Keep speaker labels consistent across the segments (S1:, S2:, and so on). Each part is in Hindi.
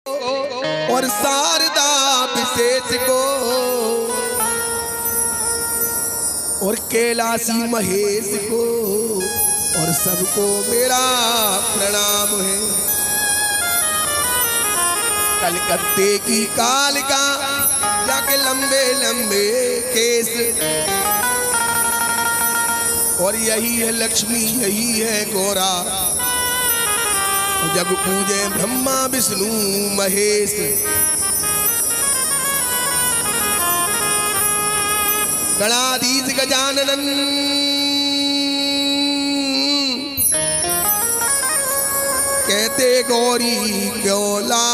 S1: और शारदा विशेष को और कैलाशी महेश को और सबको मेरा प्रणाम है। कलकत्ते की कालिका जाके लंबे लंबे केस और यही है लक्ष्मी यही है गौरा। जब पूजे ब्रह्मा विष्णु महेश गणाधीश गजानन कहते गौरी क्यों ला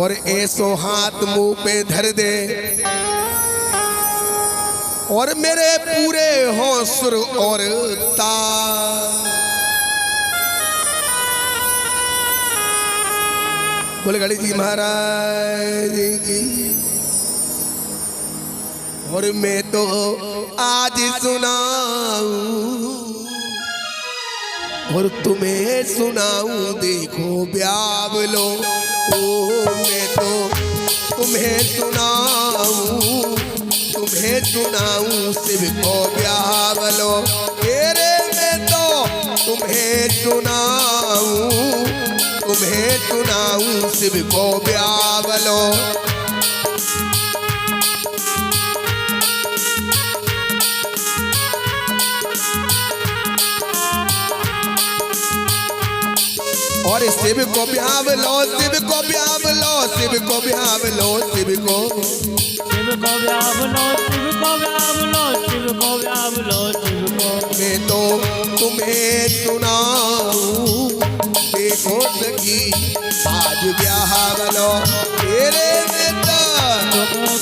S1: और ऐसो हाथ मुंह पे धर दे और मेरे पूरे हों सुर और ताल। बोले गणेश जी महाराज की। और मैं तो आज सुनाऊं और तुम्हें सुनाऊं देखो ब्यावलो। ओ मैं तो तुम्हें सुनाऊं शिव को ब्यावलो। तेरे में तो तुम्हें सुनाऊं शिव को ब्यावलो। और शिव को ब्यावलो शिव को ब्यावलो शिव को ब्यावलो शिव को
S2: ब्यावलो शिव को ब्यावलो शिव को ब्यावलो शिव को।
S1: मैं तो तुम्हें सुनाऊं देखो सखी आज ब्यावलो। तेरे में
S2: तो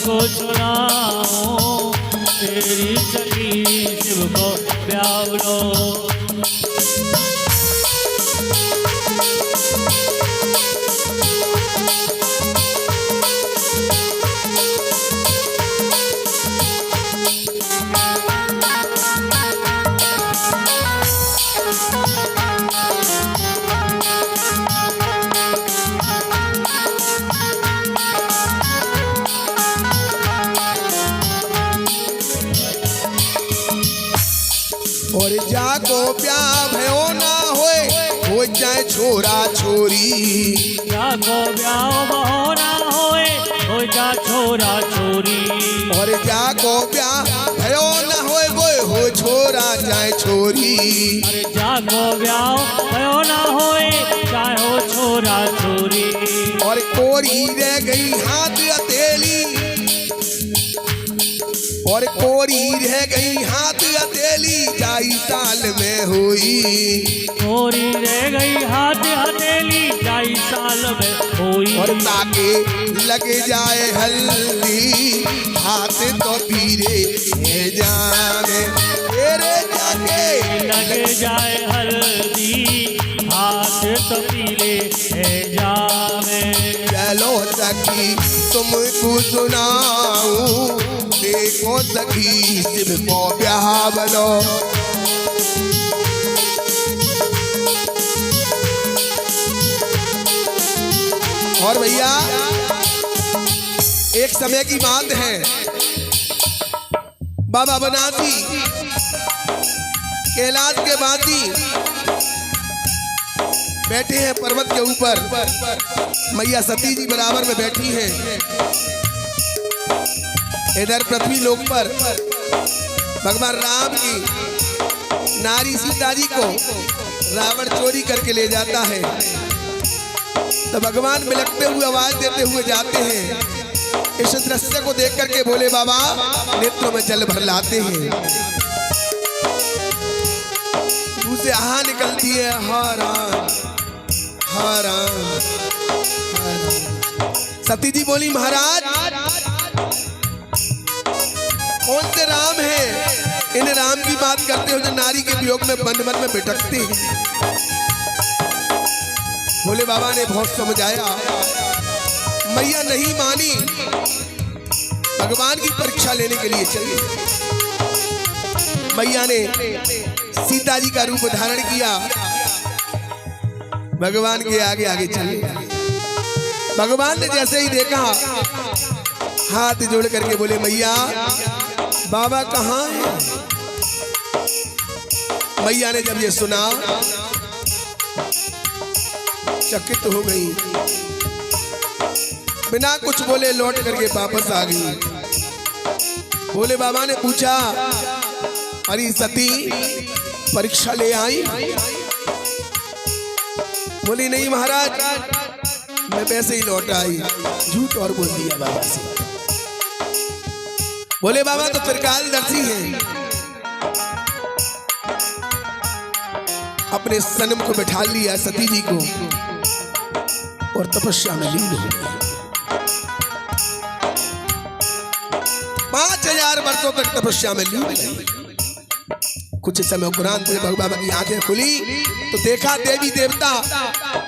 S2: को सुनाऊं तेरी सखी शिव को ब्यावलो।
S1: और जाको ब्याह भयो ना होए हो जाए छोरा छोरी।
S2: जाको ब्याह भयो ना होए हो जाए छोरा छोरी।
S1: और जाको ब्याह भयो ना होए वो हो छोरा जाए छोरी।
S2: अरे जाको ब्याह भयो ना होए चाहे हो छोरा छोरी।
S1: और कोरी रह गई हाथ हथेली और कोरी रह गई हाथ हथेली जाई साल में हुई।
S2: कोरी रह गई हाथ हथेली जाई साल में हुई।
S1: और ताके लग जाए हल्दी हाथ तो पीरे जाने। तेरे जाके
S2: लग जाए हल्दी हाथ तो पीले जावे।
S1: चलो सखी तुमको सुनाऊं देखो सखी शिव को ब्यावलो। और भैया एक समय की बात है बाबा बनासी कैलाश के बाती बैठे हैं पर्वत के ऊपर। मैया सती जी बराबर में बैठी हैं। इधर पृथ्वी लोक पर भगवान राम की नारी सीता जी को रावण चोरी करके ले जाता है। तो भगवान बिलखते हुए आवाज देते हुए जाते हैं। इस दृश्य को देख करके बोले बाबा नेत्रों में जल भर लाते हैं। मुंह से आहा निकलती है हाराम हाराम हाराम। सती जी बोली महाराज कौन से राम है इन राम की बात करते हो जो नारी के वियोग में वन वन में भटकते हैं। भोले बाबा ने बहुत समझाया मैया नहीं मानी। भगवान की परीक्षा लेने के लिए चली। मैया ने सीता जी का रूप धारण किया, भगवान के आगे आगे चले। भगवान ने जैसे ही देखा हाथ जोड़ करके बोले मैया बाबा कहाँ है। मैया ने जब ये सुना चकित हो गई, बिना कुछ बोले लौट करके वापस आ गई। बोले बाबा ने पूछा अरे सती परीक्षा ले आई। बोली नहीं महाराज मैं वैसे ही लौट आई। झूठ और बोल दिया बाबा से। बोले बाबा तो त्रिकालदर्शी हैं। अपने सनम को बैठा लिया सती जी को और तपस्या में लीन हो गया। 5000 वर्षों तक तपस्या में लीन रही। कुछ समय उपरांत भगवान की आंखें खुली तो देखा देवी देवता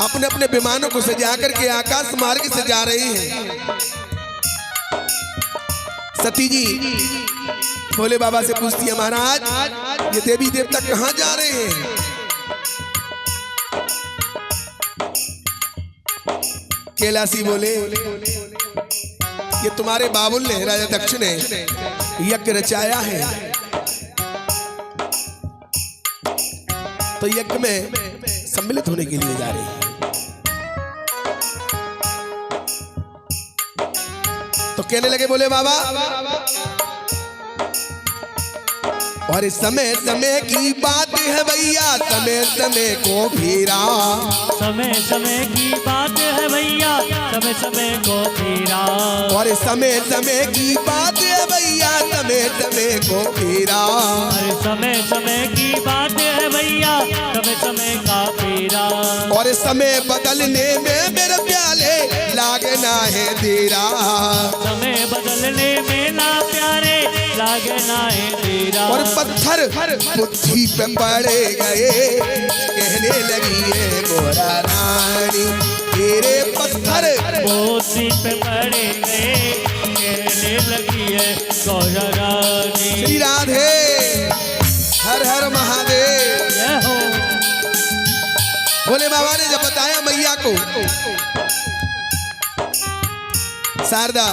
S1: अपने अपने विमानों को सजा करके आकाश मार्ग से जा रहे हैं। सती जी भोले बाबा से पूछती है महाराज ये देवी देवता कहाँ जा रहे हैं। कैलाशी बोले ये तुम्हारे बाबुल ने राजा दक्ष ने यज्ञ रचाया है, तो यज्ञ में सम्मिलित होने के लिए जा रहे हैं। तो कहने लगे बोले बाबा और समय समय की बात है भैया समय समय को फेरा।
S2: समय समय की बात है भैया समय समय को फेरा।
S1: और समय समय की बात है भैया समय समय को फेरा।
S2: अरे समय समय की बात है भैया समय समय का फेरा।
S1: और समय बदलने में मेरे प्याले लागना है तेरा।
S2: समय बदलने में ना प्यारे लागना है तेरा।
S1: और पत्थर बुद्धि पे पड़े गए कहने लगी है गोरा रानी तेरे पत्थर
S2: बुद्धि पे पड़े गए कहने लगी है गोरा रानी।
S1: श्री राधे हर हर महादेव।
S2: जय हो।
S1: भोले बाबा ने जब बताया मैया को शारदा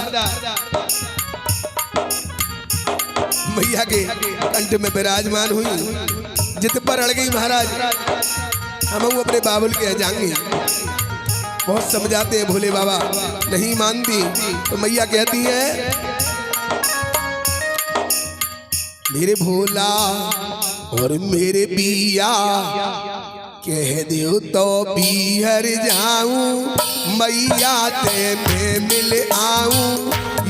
S1: मैया के कंठ में विराजमान हुई। जित पर अड़ गई महाराज हम अपने बाबुल के जाएंगे। बहुत समझाते हैं भोले बाबा नहीं मानती तो मैया कहती है मेरे भोला और मेरे पिया कह दो तो पीहर जाऊं मैया ते में मिल आऊं।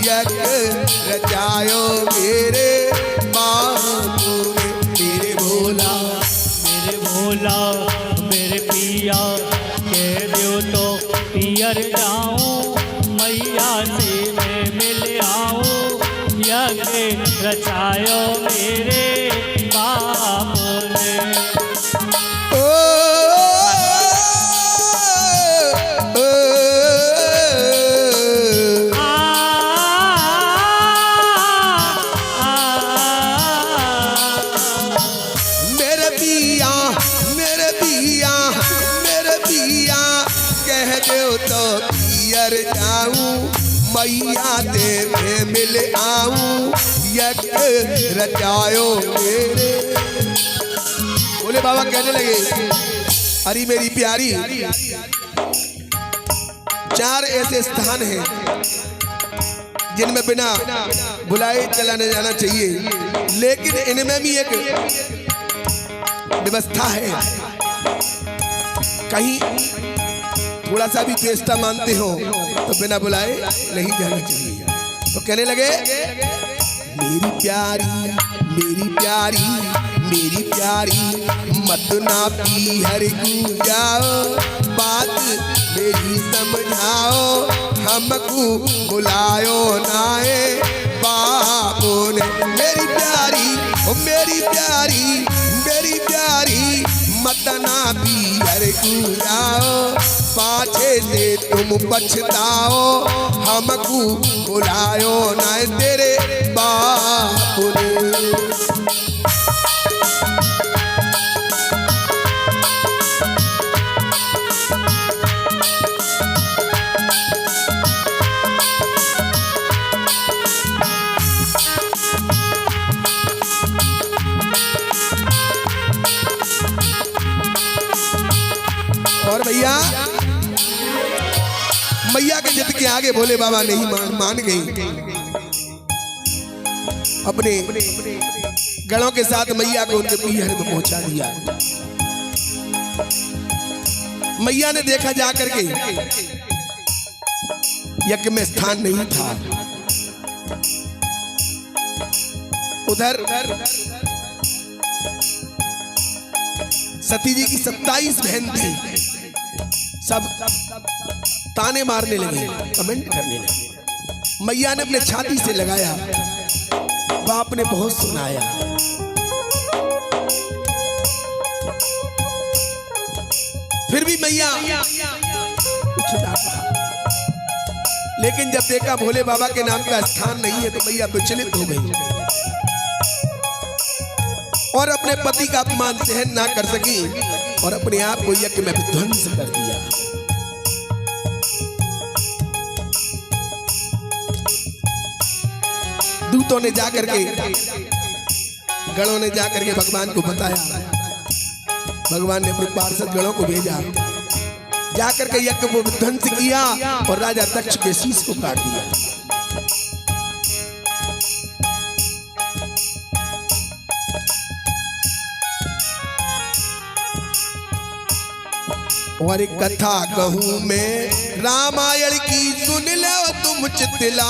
S1: यज्ञ रचायो मेरे बाबू ने मेरे भोला
S2: मेरे पिया कह दो तो पियर जाऊं मैया से मैं मिल आऊं। यज्ञ रचायो मेरे बाबू ने।
S1: मैया दे में मिल आऊं यज्ञ रचायो मेरे। बोले बाबा कहने लगे अरे मेरी प्यारी 4 ऐसे स्थान हैं जिनमें बिना बुलाए चला न जाना चाहिए, लेकिन इनमें भी एक व्यवस्था है। कहीं थोड़ा सा भी चेष्टा मानते हो तो बिना बुलाए नहीं जाना चाहिए। तो कहने लगे मेरी प्यारी मेरी प्यारी मेरी प्यारी मत ना पीहर को जाओ बात मेरी समझाओ हमको बुलायो नाए बाबू ने। मेरी प्यारी ओ मेरी प्यारी मेरी प्यारी मत ना पीहर को जाओ पाछे से तुम पछताओ हमको बुलायो ना तेरे बापू ने। और भैया मैया के जिद के आगे भोले बाबा नहीं मान गई। अपने गणों के साथ मैया को उनके पीहर में पहुंचा दिया। मैया ने देखा जाकर के यज्ञ में स्थान नहीं था। उधर सती जी की 27 बहन थी। सब ताने मारने लगे, कमेंट करने लगे। मैया ने अपने छाती से लगाया, बाप ने बहुत सुनाया। फिर भी मैया कुछ ना कहा। लेकिन जब देखा भोले बाबा के नाम का स्थान नहीं है तो मैया विचलित हो गई और अपने पति का अपमान सहन ना कर सकी और अपने आप को यज्ञ में विध्वंस कर दिया। दूतों ने जाकर के, गणों ने जाकर के भगवान को बताया। भगवान ने अपने पार्षद गणों को भेजा, जाकर के यज्ञ को विध्वंस किया और राजा दक्ष के शीश को काट दिया। और एक कथा कहूं मैं रामायण की, सुन लो तुम चितला।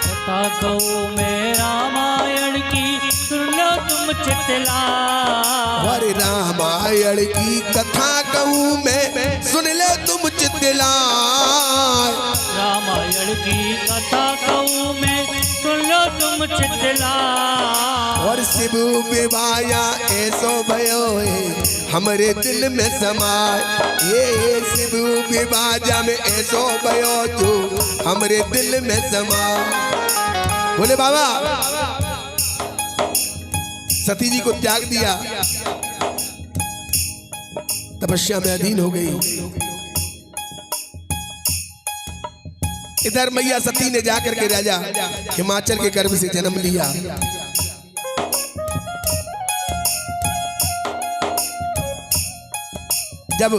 S2: कथा कहूं मैं रामायण की, सुन लो तुम चितला।
S1: और रामायण की कथा कहूं मैं, सुन लो तुम चितला।
S2: रामायण की कथा कहूं मैं, सुन लो तुम चितला।
S1: और शिव विवाया ऐसो भयो है हमारे दिल में समाय। ये शिव विवाजा में ऐसो भयो जो हमारे दिल में समाय। बोले बाबा सती जी को त्याग दिया, तपस्या में अधीन हो गई। इधर मैया सती ने जाकर के राजा हिमाचल के गर्भ से जन्म लिया। जब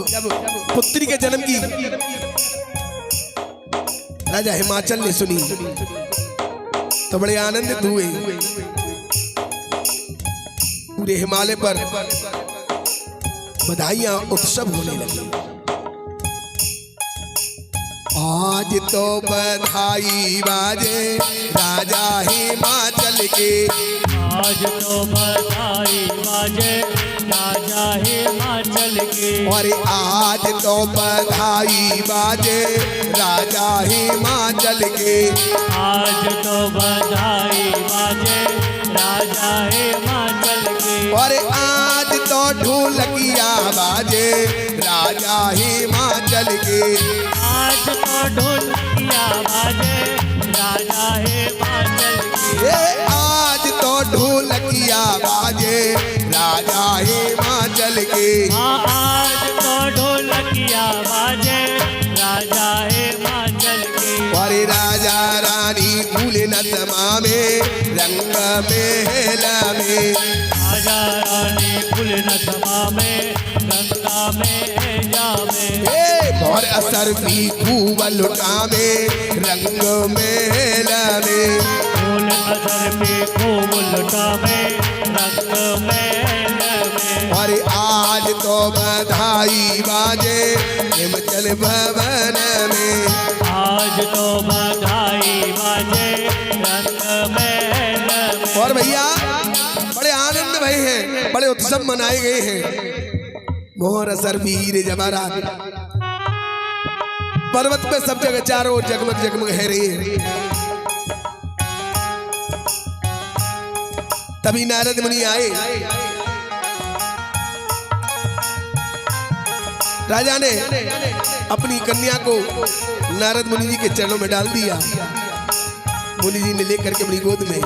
S1: पुत्री के जन्म की राजा हिमाचल ने सुनी तो बड़े आनंदित हुए। पूरे हिमालय पर बधाइयां उत्सव होने लगी। आज तो बधाई बाजे राजा हिमाचल के।
S2: आज तो बधाई बाजे राजा हिमाचल के।
S1: और आज तो बधाई बाजे राजा हिमाचल के।
S2: आज तो बधाई बाजे राजा हिमाचल के।
S1: और आज तो ढोलकिया बाजे राजा हिमाचल के।
S2: आज तो ढोलकिया बाजे राजा हिमाचल के।
S1: आज तो ढोलकिया बाजे राजा हिमाचल के।
S2: आज तो ढोलकिया बाजे राजा हिमाचल के।
S1: और राजा रानी फूले न समा में रंग महला में।
S2: राजा रानी फूल न समा में गंगा में जावे।
S1: और असर भी खूब लुटा में रंग महला में।
S2: फूल असर भी खूब लुटा में रंग महल में।
S1: और आज तो बधाई बाजे हिमाचल भवन में।
S2: आज तो बधाई बाजे रंग महल में।
S1: और भैया बड़े आनंद भए हैं, बड़े उत्सव मनाए गए हैं। मोहर असर वीर जवाहरात पर्वत पे सब जगह चारों ओर जगमग जगमग है रही है। तभी नारद मुनि आए। राजा ने अपनी कन्या को नारद मुनि जी के चरणों में डाल दिया। मुनि जी ने लेकर के अपनी गोद में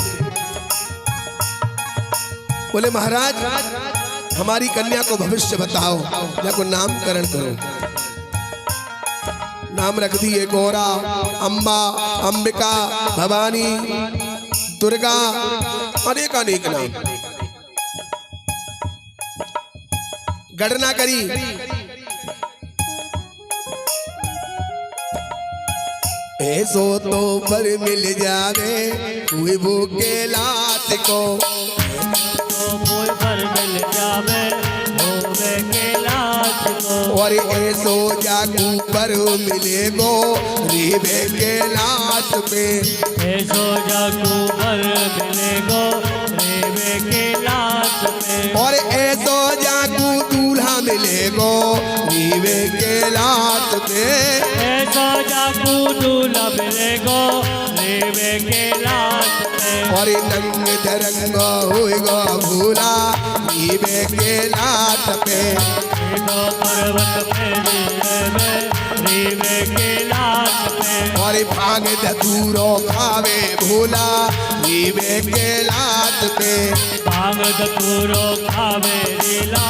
S1: बोले महाराज हमारी कन्या को भविष्य बताओ, जाको नामकरण करो। नाम रख दिए गौरा, अम्बा, अंबिका, भवानी, दुर्गा, अनेक अनेक नाम। गणना करी ऐसो तो पर मिल जावे कोई वो के लात को,
S2: तो कोई पर मिल जावे होवे के लात को,
S1: और ऐसो जाकू पर मिलेगो रीबे के लात पे,
S2: ऐसो जाकू पर मिलेगो रेवे के लात पे,
S1: और ऐसो जाकू दूल्हा मिलेगो रीबे के लात पे,
S2: ऐसो जाकू दूल्हा मिलेगो रेवे के लात पे,
S1: और नंग धरंग होएगा भूला रीबे के लात पे,
S2: एगो पर्वत पे रेवे के लात पे,
S1: और भाग धतूरो खावे भूला रीबे के लात पे,
S2: भांग धतूरो खावे लीला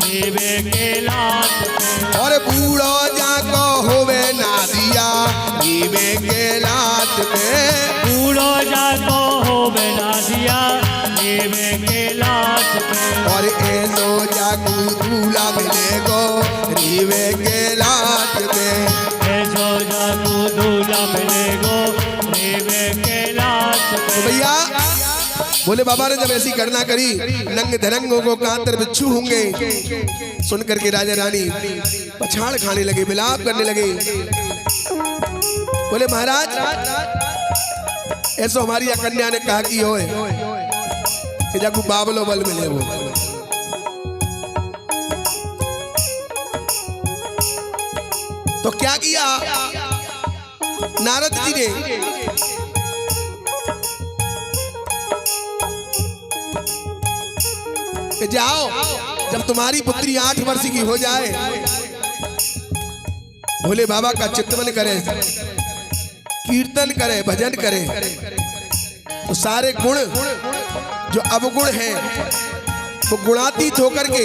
S2: रेवे के लात पे,
S1: और बूढ़ो जाको होवे ना दिया रीबे के लात पे,
S2: बूढ़ो जाको होवे ना दिया रेवे के लात पे,
S1: और ऐसो जाकू दूल्हा मिलेगो रीबे के लात पे,
S2: ऐसो जाकू दूल्हा मिलेगो रेवे के लात
S1: तो
S2: पे।
S1: भैया बोले बाबा ने जब ऐसी गणना करी नंग धरंगों को कांतर बिच्छू होंगे, सुन करके राजा रानी पछाड़ खाने लगे, विलाप करने लगे। बोले महाराज ऐसो हमारी कन्या ने कहा कि होए कि जाकू बाबलो बल मिले वो, तो क्या किया नारद जी ने, कि जाओ जब तुम्हारी पुत्री 8 वर्ष की हो जाए, भोले बाबा का चिंतन करे, कीर्तन करे, भजन करे, तो सारे गुण जो अवगुण हैं वो गुणातीत होकर के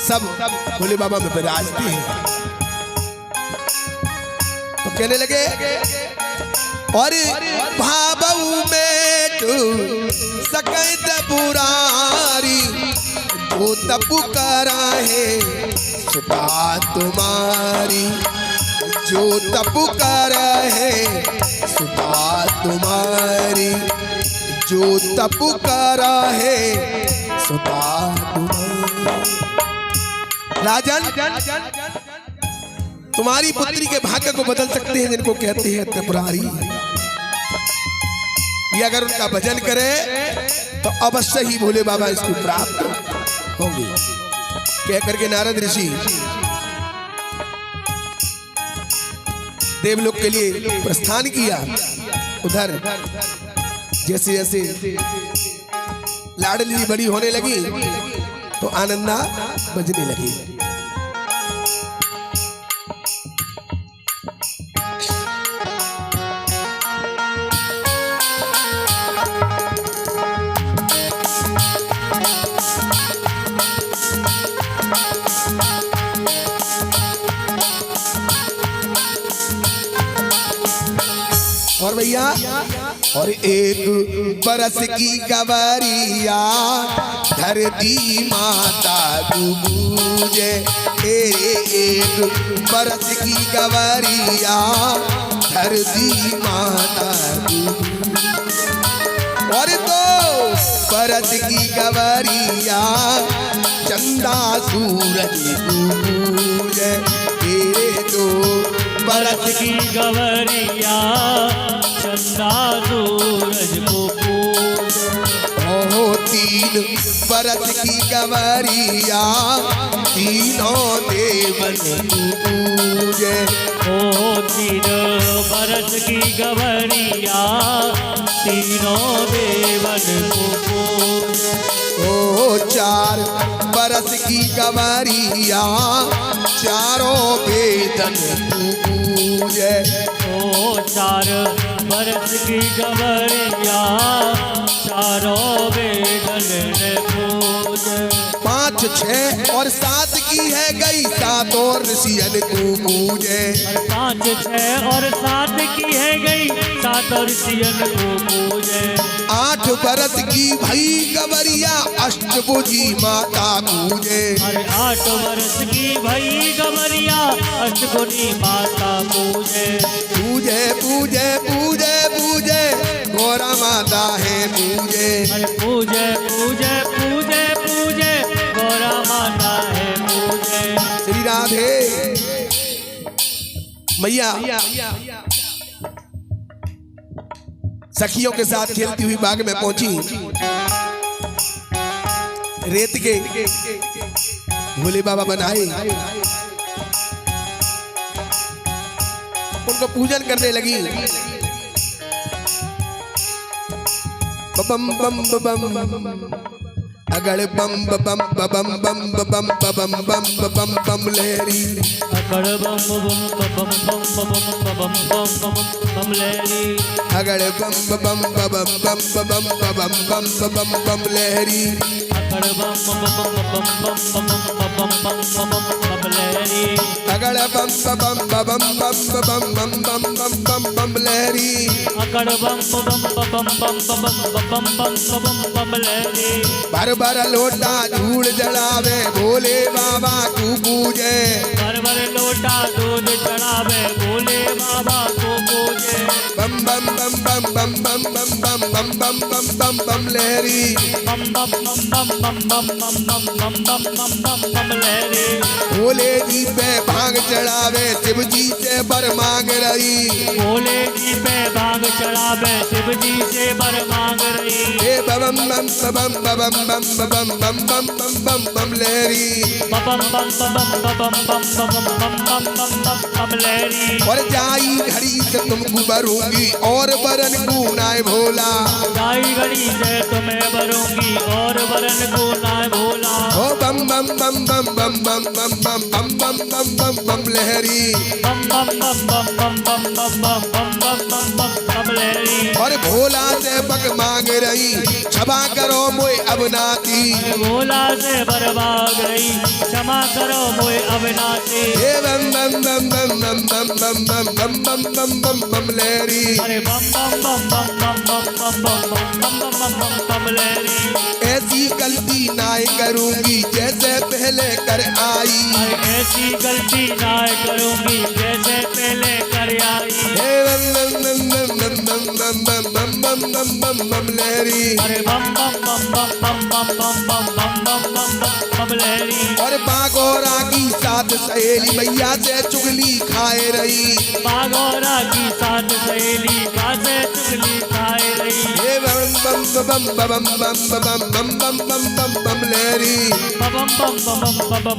S1: सब भोले बाबा में विराजती है। तो कहने लगे और भावऊ में तू सकैत पुरारी जो तप करा है सुता तुम्हारी, जो तप करा है सुता तुम्हारी, जो तप करा है सुता तुम्हारी। राजन तुम्हारी पुत्री के भाग्य को बदल सकते हैं जिनको कहते हैं त्रिपुरारी, ये अगर उनका भजन करे तो अवश्य ही भोले बाबा इसको प्राप्त होंगे। कह करके नारद ऋषि देवलोक के लिए प्रस्थान किया। उधर जैसे जैसे लाडली बड़ी होने लगी तो आनंदा बजने लगी। और भैया और एक बरस की गवरिया धरती माता गूंजे, एक बरस की गवरिया धरती माता गूंजे, और दो बरस की गवरिया चंदा सूरज गूंजे, दो
S2: बरस की गवरिया चंदा सूरज को पूजे,
S1: ओहो तीन बरस की गवरिया तीनों देवन को पूजे,
S2: ओ तीन बरस की गवरिया तीनों देवन को पूजे,
S1: ओ चार बरस की गवरिया चारों वेदन को पूजे,
S2: ओ चार बरस की गवरिया चारों वेदन पूजे,
S1: पांच 5 6 और 7 की है गई 7 और ऋषियन को पूजे।
S2: 5 6 और 7 की है गई 7 और ऋषियन को पूजे।
S1: 8 बरस की भई गवरिया अष्टभुजी माता पूजे।
S2: अरे 8 वर्ष की भई गवरिया अष्टभुजी माता पूजे।
S1: पूजे पूजे पूजे पूजे गौरा माता है पूजे।
S2: अरे पूजे पूजे पूजे पूजे गौरा माता है पूजे।
S1: श्री राधे मैया सखियों के साथ खेलती हुई बाग में पहुंची। रेत के भोले बाबा बनाए, उनको पूजन करने लगी। बम बम बम अगड़ बम बम बम बम बम बम बम बम बम लहरी।
S2: अगड़ बम बम बम बम बम बम बम बम लहरी।
S1: अगड़ बम बम बम बम बम बम बम बम बम लहरी।
S2: अगड़ बम बम बम बम बम बम लहरी।
S1: अगड़ बम बम बम बम बम बम बम लहरी।
S2: अगड़ बम बम बम बम लहरी।
S1: भर भर लोटा धूल जलावे भोले बाबा को पूजे।
S2: भर भर लोटा दूध चढ़ावे भोले बाबा को पूजे।
S1: बम बम बम बम बम बम बम बम बम बम बम बम बम लहरी।
S2: बम बम बम बम बम बम बम बम बम बम बम बम लहरी।
S1: भोले जी पे भांग चढ़ावे शिव जी से बर मांग रही।
S2: भोले जी पे भांग चढ़ावे शिव जी से बर मांग रही।
S1: हे बम बम बम बम बम बम बम बम बम बम बम लहरी।
S2: बम बम बम बम बम बम बम बम बम लहरी।
S1: और जाई घड़ी से तुमको भरूंगी और बरन को नाय भोला।
S2: जाई घड़ी से तुम्हें भरूंगी और वरन को नाय भोला।
S1: ओ बम बम बम बम बम बम बम बम बम बम बम बम बम लहरी।
S2: बम बम बम बम बम बम बम बम बम बम बम बम लहरी।
S1: और भोला से पग मांग रही क्षमा करो मोए अवनाती।
S2: भोला से बर्बाद गई क्षमा करो मोए अविनाशी।
S1: हे बम बम बम बम बम बम बम बम बम बम बम बम बम लहरी।
S2: अरे बम बम बम बम बम बम बम बम बम बम बम बम बम लहरी।
S1: ऐसी गलती नाय करूंगी जैसे पहले कर आई।
S2: अरे ऐसी गलती ना करूंगी जैसे पहले कर आई।
S1: हे बम बम बम बम बम बम बम बम बम बम बम बम लहरी।
S2: अरे बम बम बम बम बम बम बम बम बम बम बम बम बम लहरी।
S1: और बागोरा की साथ सहेली मैया से चुगली खाए रही।
S2: बागोरा की साथ सहेली खासे चुगली खाए रही।
S1: हे बम बम बम बम बम बम बम बम बम बम बम लहरी।
S2: बम बम बम बम बम बम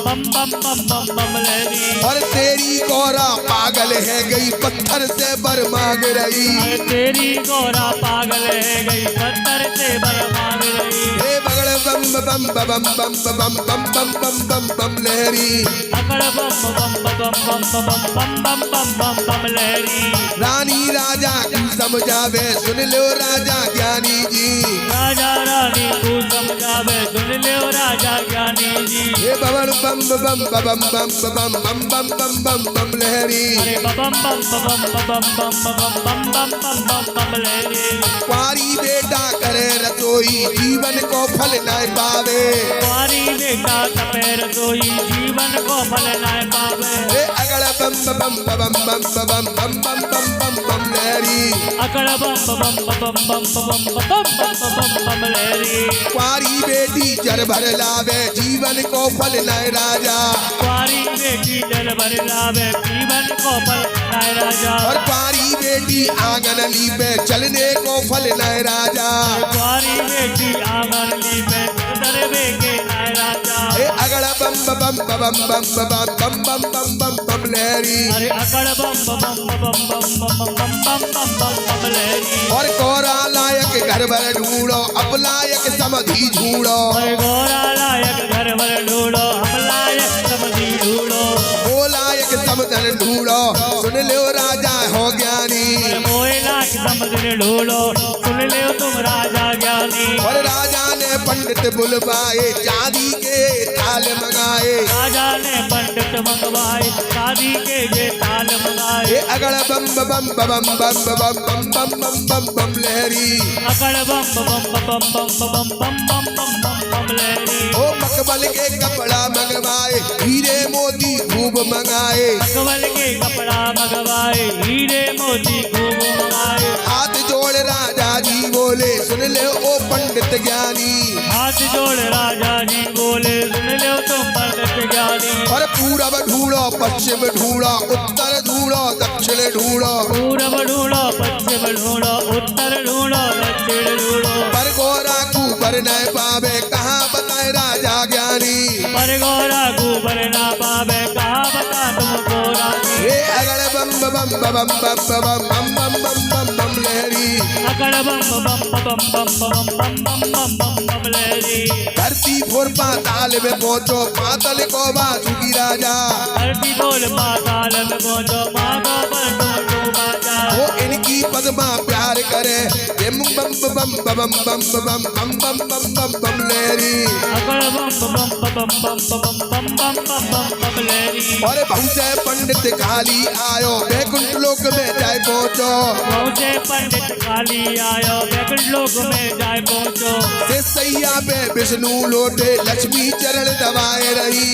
S2: बम बम बम बम बम लहरी।
S1: और तेरी गौरा पागल है गई पत्थर से बर मांग रही।
S2: अरे तेरी गौरा पागल है गई पत्थर से बर मांग रही।
S1: हे बगड़ बम बम बम बम बम बम बम बम बम बम लहरी।
S2: अकड़ बम बम बम बम बम बम बम बम बम बम लहरी।
S1: रानी राजा की समझावे सुन लो राजा ज्ञानी जी।
S2: राजा रानी को समझावे सुन लो राजा ज्ञानी जी।
S1: हे बम बम बम बम बम बम बम बम बम बम बम लहरी।
S2: अरे बम बम बम बम बम बम बम बम बम बम बम लहरी।
S1: कुंवारी बेटा करे रसोई जीवन को फल न पावे।
S2: कुंवारी बेटा तपे रसोई जीवन को फल न पावे।
S1: हे अगड़ बम बम बम बम बम बम बम बम बम बम लहरी।
S2: अकड़ बम बम बम बम बम बम बम बम लहरी।
S1: कुंवारी बेटी जर भर लावे जीवन को फल न राजा।
S2: कुंवारी बेटी जल भर लावे जीवन को फल न राजा।
S1: और कुंवारी बेटी आंगन लीपे चलने को फल न राजा।
S2: कुंवारी बेटी आंगन लीपे दरबे के न राजा।
S1: हे अगड़ बम बम बम बम बम बम बम बम बम बम लहरी।
S2: अरे अकड़ बम बम बम बम बम बम बम बम बम लहरी।
S1: और गौरा लायक घर भर ढूंढो अब लायक समधी ढूंढो।
S2: अरे गौरा लायक घर भर ढूंढो हम लायक समझी ढूंढो।
S1: वो लायक समधन ढूंढो सुन लो राजा हो ज्ञानी।
S2: मोए लायक समझने ढूंढो सुन ले तुम राजा ज्ञानी।
S1: और राजा ने ने पंडित बुलवाए चांदी के ताल मंगाए
S2: राजा ने पंडित मंगवाए शादी के ये ताल मंगाए
S1: अगड़ बम बम बम बम बम बम बम बम बम बम लहरी
S2: अकड़ बम बम बम बम बम बम बम बम बम बम लहरी
S1: ओ मखमल के कपड़ा मंगवाए हीरे मोती खूब मंगाए
S2: मखमल के कपड़ा मंगवाए हीरे मोती खूब मंगाए
S1: हाथ जोड़ राजा जी बोले सुन ले ओ पंडित ज्ञानी
S2: हाथ जोड़ राजा जी बोले सुन लो तुम पंडित ज्ञानी
S1: और पूरब ढूंढो पश्चिम ढूंढो उत्तर ढूंढो दक्षिण ढूंढो
S2: पूरब ढूंढो पश्चिम ढूंढो उत्तर ढूंढो दक्षिण ढूंढो
S1: पर गोरा कुबर न पावे कहाँ बताए राजा ज्ञानी
S2: पर गौरा गोबर ना पावे कहा बता तुमको रानी
S1: ये अगड़ बम बम बम बम बम बम बम बम बम बम लहरी
S2: अकड़ बम बम बम बम बम बम बम बम बम बम लहरी
S1: धरती फोर पाताल में पहुंचो पातल को बासुकी राजा
S2: धरती बोल पाताल में पहुंचो माँ को पर तुमको बाजा
S1: वो इनकी पद्मा प्यार करे ये बम बम बम बम बम बम बम बम बम बम लहरी
S2: अकड़ बम बम बम बम बम बम बम बम बम बम लहरी
S1: और बहुते पंडित काली आयो बैकुंठ लोक में जाए पहुंचो
S2: पहुंचे पंडित काली आयो बैकुंठ लोक में जाए पहुंचो
S1: से सैया पे विष्णु लोटे लक्ष्मी चरण दबाए रही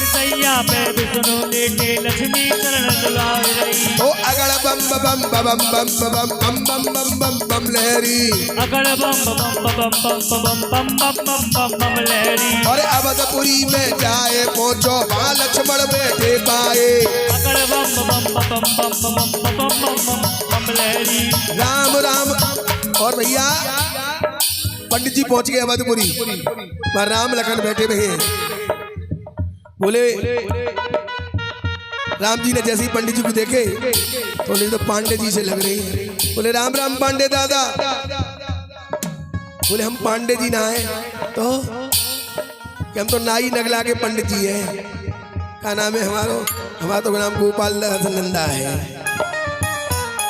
S2: सैया पे विष्णु लेटे लक्ष्मी चरण दुलाए रही
S1: ओ अगड़ बम बम बम बम बम बम बम बम बम बम लहरी
S2: अकड़ बम बम बम बम बम बम बम बम बम बम लहरी
S1: और अवधपुरी में जाए पहुंचो वहाँ लक्ष्मण बैठे पाए
S2: अकड़ बम बम बम बम बम बम बम बम बम लहरी
S1: राम राम। और भैया पंडित जी पहुंच गए अवधपुरी पर राम लखन बैठे हुए हैं। बोले राम जी ने जैसे ही पंडित जी को देखे तो बोले तो पांडे जी से लग रही है। बोले राम राम पांडे दादा। बोले हम पांडे जी ना है तो कि हम तो नाई नगला के पंडित जी हैं। क्या नाम है हमारा तो नाम गोपाल दास नंदा है।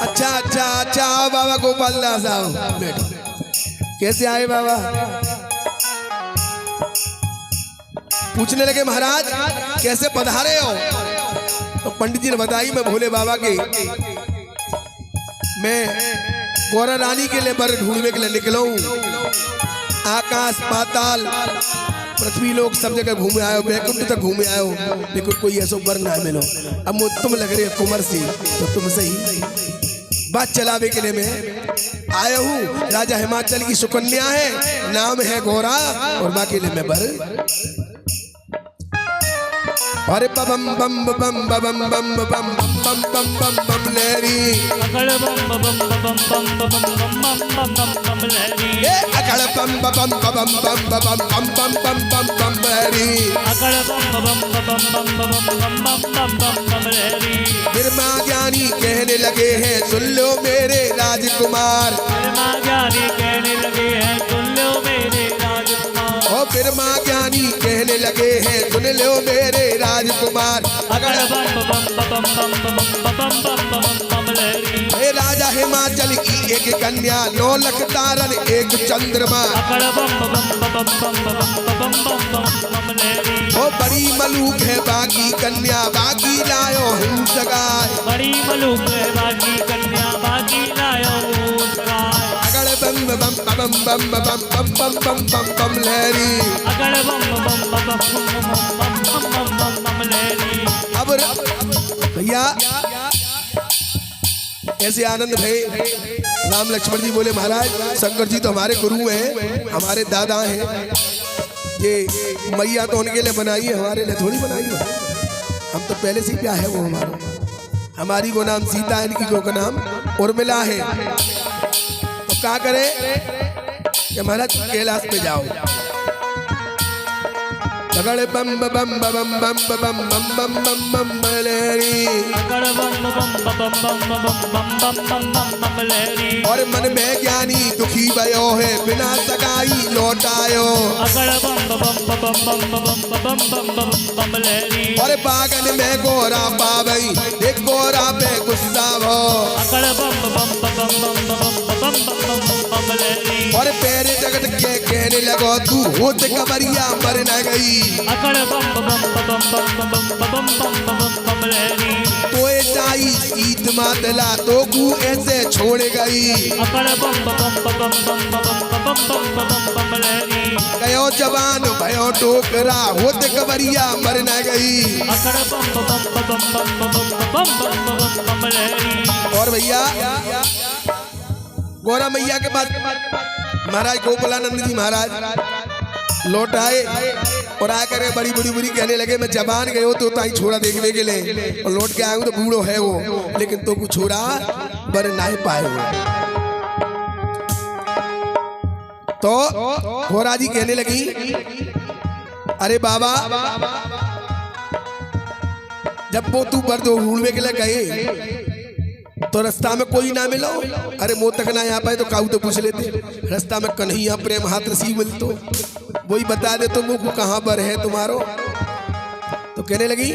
S1: अच्छा अच्छा अच्छा आओ बाबा गोपाल दास आओ बैठो। कैसे आए बाबा? पूछने लगे महाराज कैसे पधारे हो? तो पंडित जी ने बताई मैं भोले बाबा के मैं गौरा रानी के लिए बर ढूंढने के लिए निकला हूँ। आकाश पाताल पृथ्वी लोग सब जगह घूमे आयो बैकुंठ तक घूमे आयो लेकिन कोई ऐसा बर ना मिलो। अब तुम लग रहे कुंवर सी तो तुमसे ही बात चलावे के लिए मैं आया हूँ। राजा हिमाचल की सुकन्या है नाम है गौरा और बाकी लिए मैं बर। अरे बम बम बम बम बम बम बम बम बम बम बम लहरी
S2: अकड़ बम बम बम बम बम बम बम बम बम लहरी
S1: अकड़ बम बम बम बम बम बम बम बम बम बम लहरी
S2: अकड़ बम बम बम बम बम बम बम बम बम लहरी
S1: बिरमा ज्ञानी कहने लगे हैं सुन लो मेरे राजकुमार।
S2: बिरमा ज्ञानी कहने लगे हैं सुन लो मेरे राजकुमार।
S1: ओ बिरमा ज्ञानी कहने लगे हैं सुन लो मेरे राजकुमार।
S2: अकड़ बम बम बम बम बम बम बम बम लहरी
S1: हे राजा हिमाचल की एक कन्या 9 लाख तारन एक चंद्रमा।
S2: अकड़ बम बम बम बम बम लहरी
S1: ओ बड़ी मलूक है बाकी कन्या बाकी लायो हिंसगाय।
S2: बड़ी मलूक है बाकी कन्या बाकी लायो सगाय।
S1: अगड़ बम बम बम बम बम बम बम बम बम बम लहरी
S2: अकड़ बम बम बम लहरी।
S1: अब भैया ऐसे आनंद भय राम लक्ष्मण जी बोले महाराज शंकर जी तो हमारे गुरु हैं हमारे दादा हैं। ये मैया तो उनके लिए बनाई है हमारे लिए थोड़ी बनाई है। हम तो पहले से क्या है वो हमारी को नाम सीता है इनकी को नाम उर्मिला है। तो क्या करे कि महाराज कैलाश पे जाओ अगड़ बम बम बम बम बम बम बम बम बम लहरी
S2: अकड़ बम बम बम बम बम बम बम बम बम लहरी
S1: और मन में ज्ञानी दुखी भयो है बिना सगाई लौटायो
S2: अकड़ बम बम बम बम बम बम बम बम लहरी
S1: और बागन में गोरा पावई एक गोरा पे गुस्सा भो
S2: अकड़ बम बम बम बम बम बम लहरी
S1: और पैर जगत के कहने लगो तू होत कबरिया मर न गई
S2: अकड़ बम बम बम बम बम लहरी
S1: तो ये चाई ईद मातला तो कू ऐसे छोड़ गई
S2: अकड़ बम बम बम लहरी
S1: गयो जवान भयो टोकरा होत कबरिया मर न गई
S2: अकड़ बम बम लहरी
S1: और भैया गौरा मैया के पास महाराज गोपालानंद जी महाराज लौट आए और आकर बड़ी बड़ी बुरी कहने लगे मैं जबान गए हो तो ताई छोड़ा देखने के लिए और लौट के आए तो बूढ़ो है वो लेकिन तो कुछ छोड़ा बर ना पाए हो तो गौरा जी कहने लगी अरे बाबा जब वो तू बर्द ढूंढने के लिए गए तो रास्ता में कोई ना मिलो अरे मुँह तक ना आ पाए तो काऊ तो पूछ लेते रास्ता में कन्हैया प्रेम हाथ रसी मिल तो वही बता दे तो मुख कहाँ पर है तुम्हारो तो कहने लगी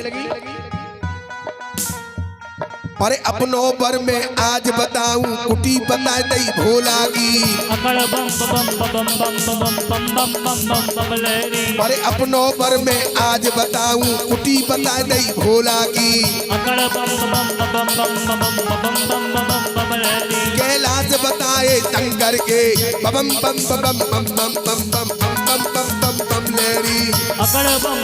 S1: अरे अपनों पर मैं आज बताऊं कुटी बताए दई भोला की
S2: अकड़ बम बम लहरी
S1: अरे अपनों पर मैं आज बताऊं कुटी बताए दई भोला की
S2: अकड़ बम बम लहरी
S1: कैलाश बताए शंकर के बम बम बम बम बम बम बम बम बम बम लहरी
S2: अकड़ बम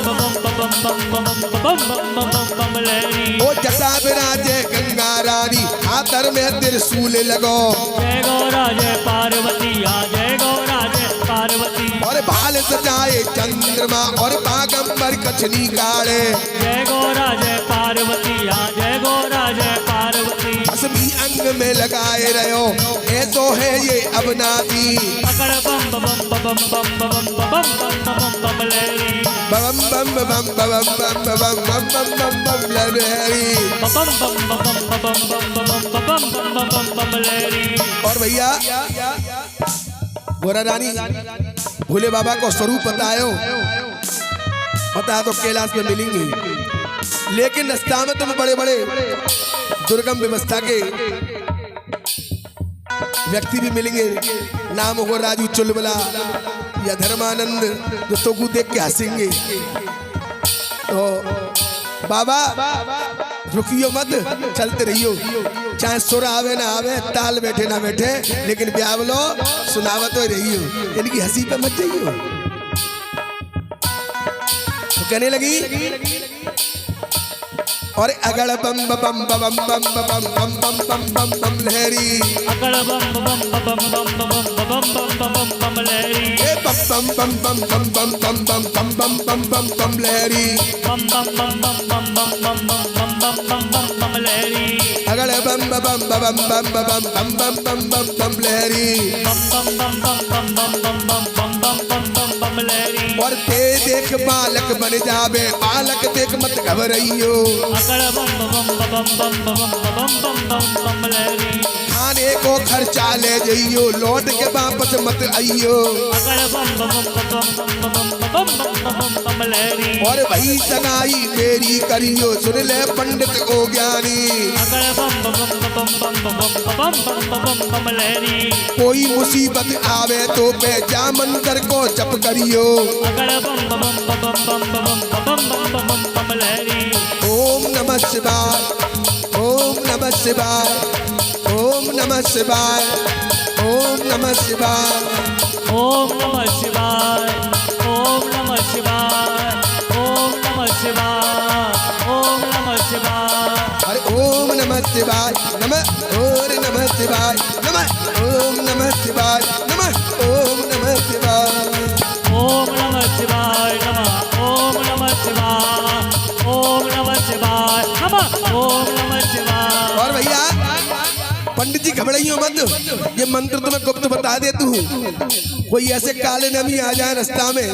S2: बम लहरी
S1: ओ जटा विराजे गंगा रानी हाथर में त्रिशूल लगो
S2: जय गौरा जय पार्वती जय गौरा जय पार्वती
S1: और भाल सजाए चंद्रमा और बागंबर कछनी काढ़े
S2: जय गौरा जय पार्वती जय गौरा जय पार्वती
S1: असमी अंग में लगाए रहो ऐसो है ये अबनाती
S2: अकड़ बम लहरी
S1: बम बम बम बम बम बम बम बम लहरी
S2: लहरी
S1: और भैया गोरा रानी भोले बाबा को स्वरूप बतायो बता तो कैलाश में मिलेंगे लेकिन रास्ता में तुम बड़े बड़े दुर्गम व्यवस्था के व्यक्ति भी मिलेंगे नाम हो राजू चुलबला या धर्मानंद जो तो को देख के हंसेंगे तो बाबा रुकियो मत चलते रहियो चाहे सुर आवे ना आवे ताल बैठे ना बैठे लेकिन ब्यावलो सुनावत तो रहियो इनकी हंसी पे मत जाइयो तो कहने लगी और अगड़ बम बम बम बम बम बम बम बम बम बम लहरी
S2: अकड़ बम लहरी
S1: ए बम बम बम बम बम बम बम बम बम बम बम बम लहरी
S2: बम लहरी
S1: अगड़ बम बम बम बम बम बम बम बम बम लहरी
S2: बम लहरी
S1: और ते देख बालक बन जावे बालक देख मत घबराइयो
S2: अकड़ बम लहरी
S1: खाने को खर्चा ले जाइयो लौट के वापस मत आइयो
S2: अकड़ बम लहरी
S1: और वही सगाई मेरी करियो सुन ले पंडित ओ ज्ञानी
S2: अकड़ बम लहरी
S1: कोई मुसीबत आवे तो पे जा मंदिर को जप करियो
S2: अकड़ बम लहरी
S1: ओम नमः शिवाय ओम नमः शिवाय ओम नमः शिवाय ओम नमः शिवाय
S2: ओम नमः शिवाय ओम नमः शिवाय ओम नमः शिवाय ओम नमः शिवाय
S1: अरे ओम नमः शिवाय नमः और नमः शिवाय नमः ओम नमः शिवाय नमः ओम नमः शिवाय
S2: ओम नमः शिवाय नमः ओम नमः शिवाय ओम नमः शिवाय नमः ओम नमः शिवाय
S1: और भैया पंडित जी घबराइयो मत ये मंत्र तुम्हें गुप्त बता देता हूँ कोई ऐसे काले नमी आ जाए रास्ता में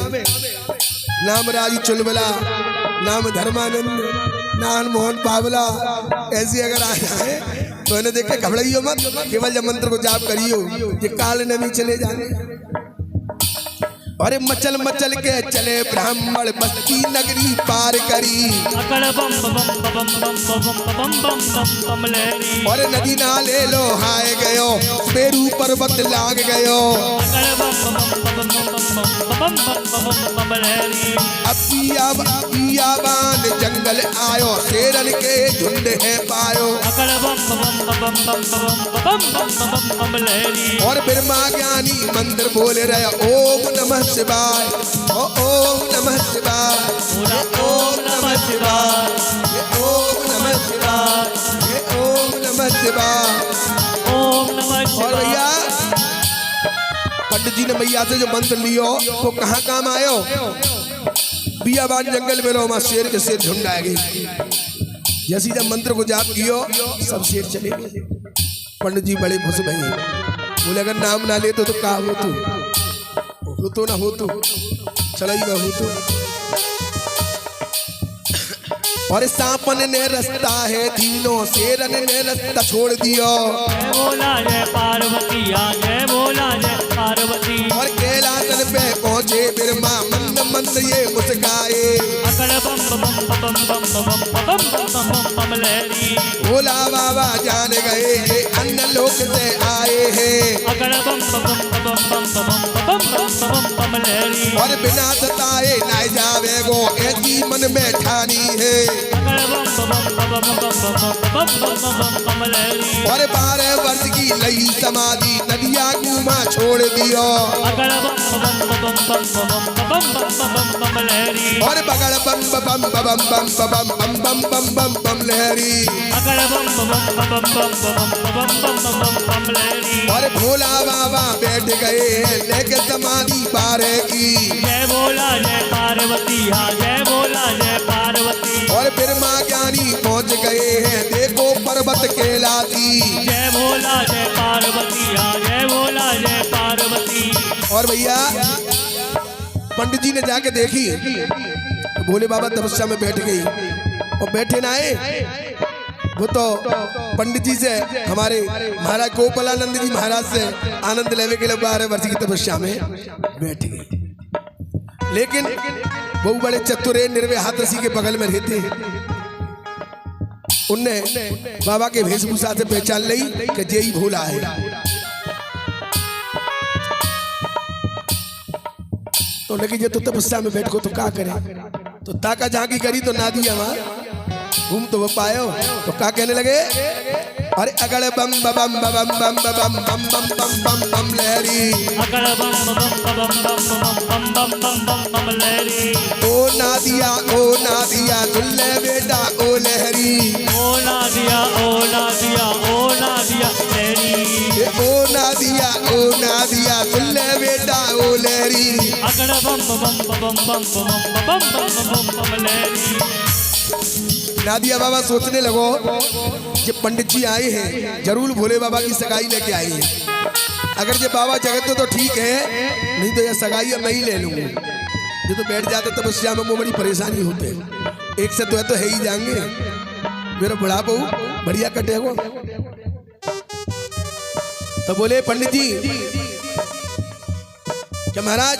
S1: नाम राज चुलबला, नाम धर्मानंद, नान मोहन पावला, ऐसे अगर आ जाए तो इन्हें देख के घबराइयो मत, केवल जब मंत्र को जाप करियो ये काल नमी चले जाने। अरे मचल मचल के चले ब्राह्मण बस्ती नगरी पार करी,
S2: अकड़ बम बम बम बम बम बम बम बम लहरी,
S1: और नदी नाले लो हाय गयो, पेरू पर्वत लाग गयो,
S2: अकड़ बम बम बम बम बम लहरी,
S1: अब बियाबान जंगल आयो, शेरन के झुंड है पायो,
S2: अकड़ बम बम बम लहरी,
S1: और ब्रह्मा ज्ञानी मंत्र बोल रहे ओम नमः शिवाय, ओम नमः शिवाय,
S2: ओम नमः शिवाय,
S1: ओम नमः शिवाय, ओम नमः शिवाय।
S2: ओम नमः
S1: और
S2: शिवाय।
S1: भैया पंडित जी ने मैया से जो मंत्र लियो तो कहाँ काम आयो? बियाबान जंगल में रहो, वहां शेर के शेर झुंड आ गई। जैसे जब मंत्र को जाप कियो सब शेर चले गए। पंडित जी बड़े खुश भई, बोले अगर नाम ना ले तो का हो तो ना हो तो चलाई ना हो तो। और सांपन ने रास्ता है तीनों, शेरन ने रास्ता छोड़ दियो,
S2: जय बोला जय पार्वती, जय बोला जय पार्वती,
S1: और कैलासन पे पहुंचे बिरमा, मंद मंद ये मुस्काए,
S2: अकड़ बम बम बम बम बम बम लहरी,
S1: भोला बाबा जान गए अन्य लोक से आए हैं,
S2: अकड़ बम बम बम लहरी,
S1: और बिना सताए ना जावे गो ऐसी मन में ठानी है,
S2: अकड़ बम बम लहरी,
S1: और 12 वर्ष की लई समाधि नदिया घूमा छोड़ दियो,
S2: अकड़ बम लहरी,
S1: और बगड़ बम बम बम बम बम बम बम बम बम बम लहरी,
S2: अकड़ बम बम लहरी,
S1: और भोला बाबा बैठ गए लेके समाधि पारे की,
S2: जय बोला जय पार्वती, जय बोला जय पार्वती,
S1: और ब्रह्मा ज्ञानी पहुंच गए हैं देखो पर्वत कैलाशी,
S2: जय बोला जय पार्वती, जय बोला जय पार्वती,
S1: और भैया पंडित जी ने जाके देखी भोले बाबा तपस्या में बैठ गई, और बैठे ना आए वो तो पंडित जी से हमारे महाराज गोपालानंद जी महाराज से आनंद लेने के लिए 12 वर्ष की तपस्या में बैठ गई। लेकिन वो बड़े चतुर निर्भय हाथरसी के बगल में रहते हैं, उनने बाबा के वेशभूषा से पहचान ली कि जय भोला है। तो लगी जो तो तपस्या में बैठ को तो क्या करे, तो ताका झांकी करी तो ना दिया वहां घूम तो वो पायो, तो क्या कहने लगे अरे अगड़ बम बम बम बम बम बम बम बम बम बम लहरी,
S2: अकड़ बम लहरी,
S1: ओ नादिया दुल्ले बेटा ओ लहरी,
S2: ओ नादिया लहरी,
S1: ओ नादिया दुल्ले बेटा ओ लहरी,
S2: अकड़ बम लहरी।
S1: नादिया बाबा सोचने लगो ये पंडित जी आए हैं जरूर भोले बाबा की सगाई लेके आए हैं, अगर ये बाबा जगत तो ठीक है, नहीं तो ये सगाई अब मैं ही ले लूंगा। ये तो बैठ जाते तपस्या में वो बड़ी परेशानी होते हैं, एक से तो है ही जाएंगे, मेरा बड़ा बहू बढ़िया कटेगा। तो बोले पंडित जी क्या महाराज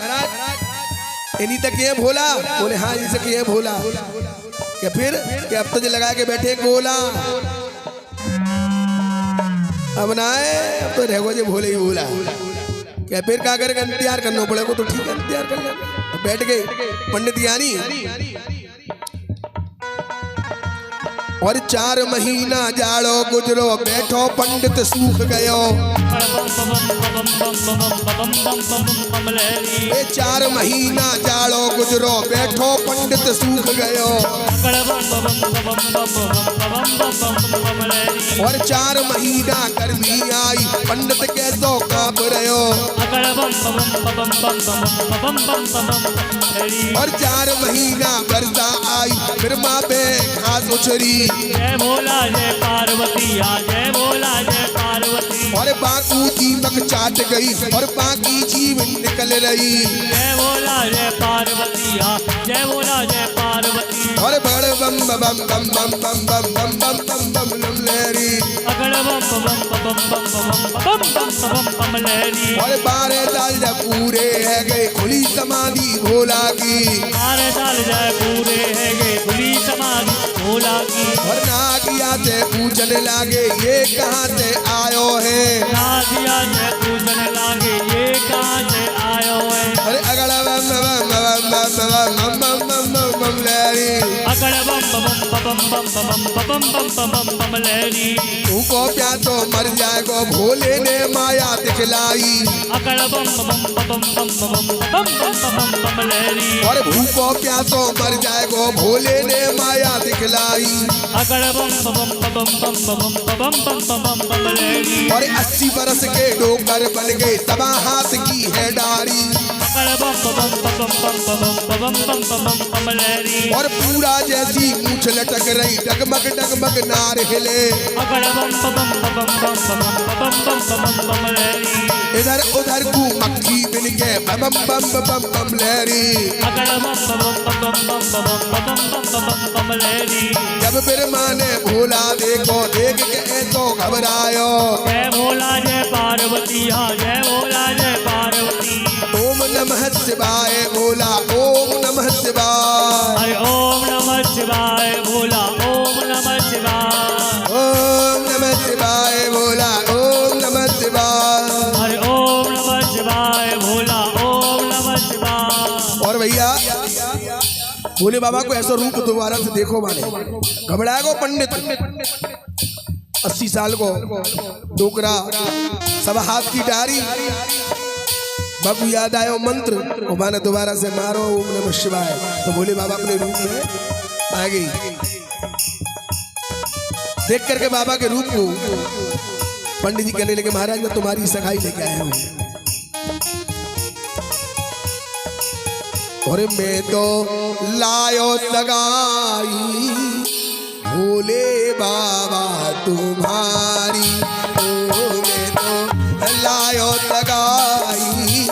S1: इन्हीं तक ये भोला? बोले हाँ इन्हीं तक ये भोला। क्या फिर क्या अब तो जो लगा के बैठे गोला, अब ना है अब तो रहो जो भोले ही भोला। क्या फिर क्या करेगा, इंतजार करना पड़ेगा, तो ठीक है इंतजार कर लेंगे। तो बैठ गए पंडित ज्ञानी, और 4 महीना जाड़ो गुजरो बैठो पंडित सूख गयो, ये 4 महीना जाड़ो गुजरो बैठो पंडित सूख गयो, और 4 महीना गर्मी आई पंडित के तो कांप रहो, और 4 महीना वर्षा आई फिर माँ पे घास उछरी,
S2: जय भोला जय पार्वती, जय भोला जय पार्वती,
S1: और बाकू दीमक चाट गई और बाकी जीव निकल रही,
S2: जय भोला जय पार्वती, जय
S1: बम बम बम बम बम बम बम बम बम बम लहरी।
S2: अगड़ बम बम बम बम बम बम बम बम लहरी।
S1: और 12 साल जब पूरे है गए खुली समाधि भोला की।
S2: 12 साल जब पूरे है गए खुली समाधि भोला की।
S1: और नागिया से पूछने लागे ये कहाँ से आयो है।
S2: नागिया से पूछने लागे ये कहाँ से आयो है।
S1: अरे अगड़ बम बम बम बम बम बम बम बम बम लहरी।
S2: अगड़ बम बम बम बम बम बम बम लहरी।
S1: तू को प्यासो मर जाएगो भोले ने माया दिखलाई।
S2: अगड़ बम बम बम बम बम लहरी।
S1: और भूखो प्यासो मर जाएगो भोले ने माया दिखलाई।
S2: अगड़ बम बम बम बम लहरी।
S1: और 80 बरस के डोकर बन गए सबा हाथ की है डारी।
S2: अगड़ बम बम बम लहरी।
S1: और पूरा जैसी मूछ लटक रही डगमग डगमग नार हिले।
S2: अगड़ बम बम लहरी।
S1: इधर उधर को मक्खी बिन के बम बम बम बम लहरी।
S2: अगड़ बम बम लहरी।
S1: जब बिरमा ने भोला देखो देख के तो घबरायो।
S2: जय भोला जय पार्वती। हाँ जय भोला जय पार्वती।
S1: ओम नमः शिवाय भोला ओम नमः शिवाय।
S2: अरे ओम नमः शिवाय भोला ओम नमः शिवाय।
S1: ओम नमः शिवाय भोला ओम नमः शिवाय।
S2: अरे ओम नमः शिवाय भोला ओम नमः शिवाय।
S1: और भैया भोले बाबा को ऐसा रूप दोबारा से देखो माने घबराया को पंडित 80 साल को डोकरा सब हाथ की डारी। बाबू याद आयो मंत्र और माने दोबारा से मारो ओम नमः शिवाय। तो भोले बाबा अपने रूप में आ गई। देख करके बाबा के रूप को पंडित जी कहने लगे महाराज मैं तुम्हारी सगाई लेके आया हूँ। और मैं तो लायो सगाई भोले बाबा तुम्हारी। ओ मैं तो लायो सगाई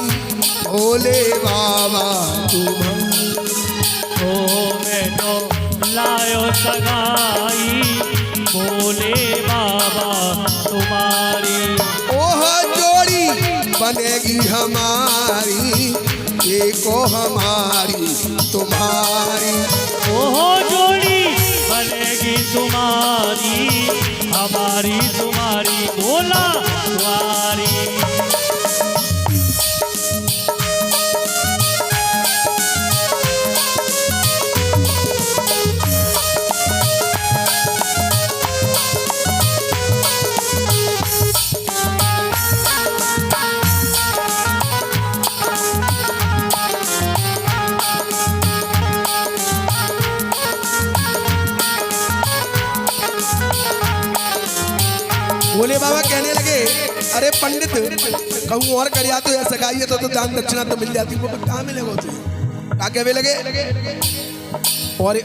S1: भोले बाबा तुम्हारी।
S2: ओ मैं तो लायो सगाई भोले बाबा तुम्हारी।
S1: ओह जोड़ी बनेगी हमारी एको हमारी तुम्हारी।
S2: ओह जोड़ी बनेगी तुम्हारी हमारी तुम्हारी भोला तुम्हारी।
S1: भोले बाबा कहने लगे अरे पंडित कहूँ और कर तो या सगाई है तो दान दक्षिणा तो मिल जाती। वो कहाँ मिलेगा तुझे क्या कहने लगे। और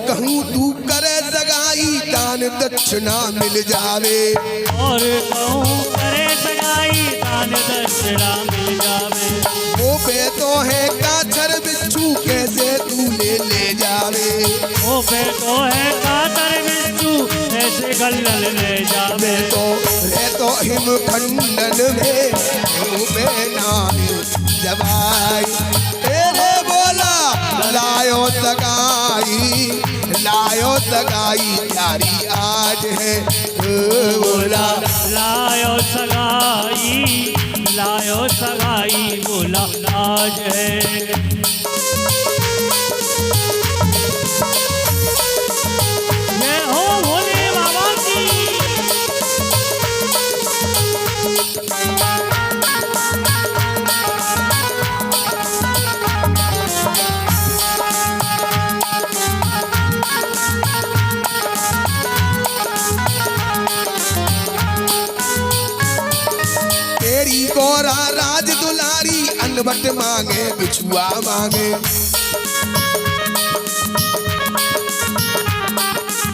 S1: कहूँ तू करे सगाई दान दक्षिणा मिल जावे।
S2: और कहूँ करे सगाई दान दक्षिणा मिल जावे।
S1: वो पे तो है काछर बिच्छू कैसे तू ले जावे।
S2: वो पे तो है कातर बिच्छू ऐसे गल्लल ले जावे।
S1: तो हिमखंडन में नानी जबाई। बोला लायो सगाई यारी आज है। बोला
S2: लायो सगाई बोला आज है। जय हो भोले बाबा की।
S1: तेरी गोरा राज दुलारी अनबट मांगे बिछुआ मांगे।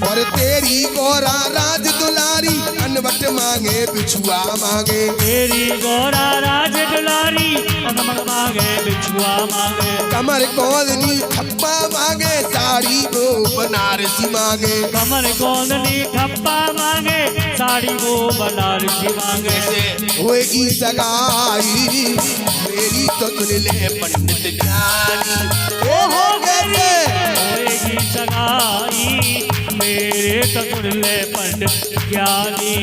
S1: और तेरी गोरा राज दुलारी अनबट मांगे बिछुआ मांगे।
S2: तेरी गोरा राज दुलारी अनबट मांगे बिछुआ मांगे।
S1: कमर कोदनी खप्पा मांगे साड़ साड़ी वो बनारसी मांगे।
S2: कमर गोंदली खप्पा मांगे, साड़ी वो बनारसी मांगे।
S1: होएगी सगाई मेरी तो सुन ले पंडित ज्ञानी। ओहो कैसे
S2: होएगी सगाई मेरे तो सुन ले पंडित ज्ञानी।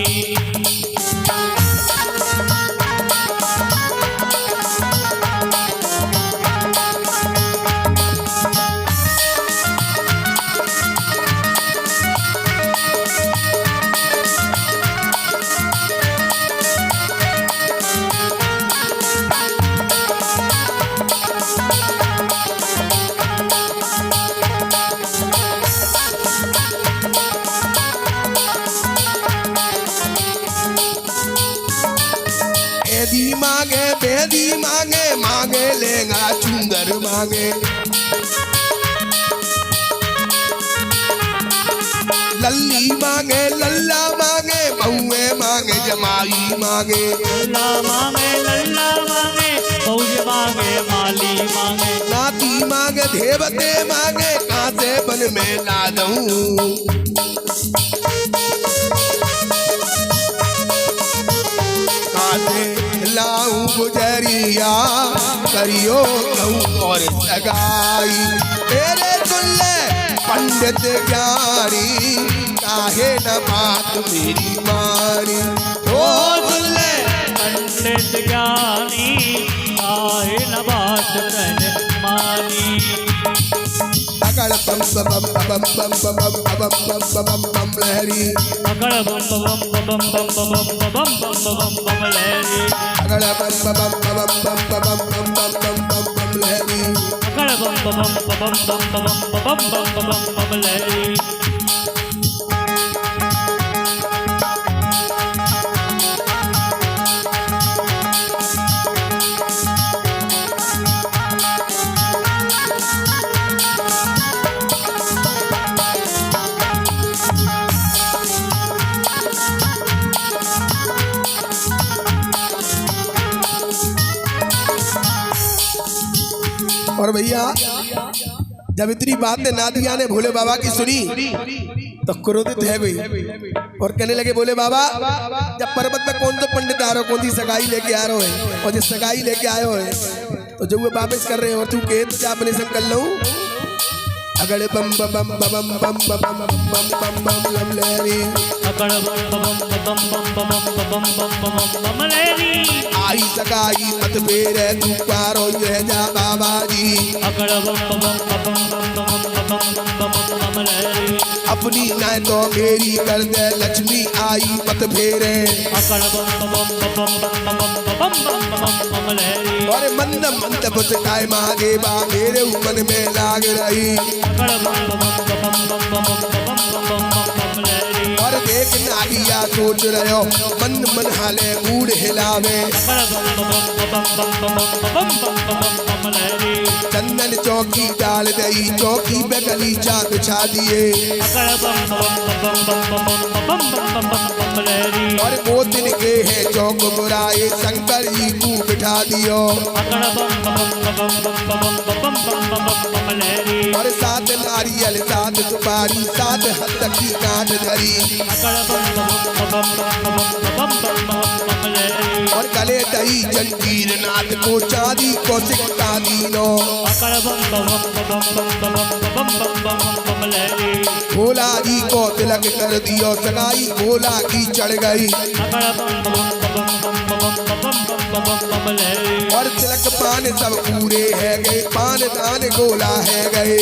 S1: बेदी मांगे बेदी मांगे, मांगे लेंगा चुंदर मांगे। लल्ली मांगे लल्ला मांगे, बहुए मांगे जमाई मांगे।
S2: लल्ला मांगे लल्ला मांगे, फौज मांगे माली मांगे।
S1: नाती मांगे देवते मांगे, कांसे बन में ला दूं। लाऊं गुजरिया करियो कहूँ और सगाई। तेरे सुन ले पंडित ज्ञानी, काहे न बात मेरी मानी। ओ सुन ले
S2: पंडित ज्ञानी, काहे न बात मैंने मानी।
S1: अगड़ बम बम बम बम बम बम बम बम बम बम लहरी।
S2: अगड़ बम बम बम बम बम बम बम बम लहरी।
S1: अगड़ बम बम बम बम बम बम बम बम बम लहरी।
S2: अगड़ बम बम बम बम बम बम लहरी।
S1: और भैया जब इतनी बातें नादिया ने भोले बाबा की सुनी तो क्रोधित है गई और कहने लगे भोले बाबा, जब पर्वत में कौन तो पंडित आ रहे हो, कौन सी सगाई लेके आ रहे हो, और जिस सगाई लेके आए हो तो जो वो वापस कर रहे हो और तू के क्या अपने संग कर लूं। अगड़े बम बम बम बम बम बम बम बम बम लम लहरी।
S2: अगड़ बम बम बम बम लहरी।
S1: आई सगाई मत फेरे तू पारो ये जा बाबा जी।
S2: अगड़ बम बम लहरी।
S1: अपनी न तो मेरी कर दे लक्ष्मी आई मत फेरे।
S2: अगड़ बम लहरी।
S1: और मंद मंद पुचकाए मागे बा मेरे मन में लाग रही।
S2: अगड़ बम लहरी।
S1: और देख नारिया सोच रहे हो मन मन हाले मूड हिलावे। चंदन चौकी डाल दई, चौकी पे गलीचा बिछा दिए। और मोतिन के है चौक बुराए, शंकर जी को बिठा दियो। और साथ नारियल साथ सुपारी, साथ हद की काट धरी। और गले दही जंजीर नाथ को चांदी को सिक्का दीनो। भोला जी को तिलक कर दियो, सगाई भोला की चढ़ गई। और तिलक पान सब पूरे है गए, पान दान गोला है गए।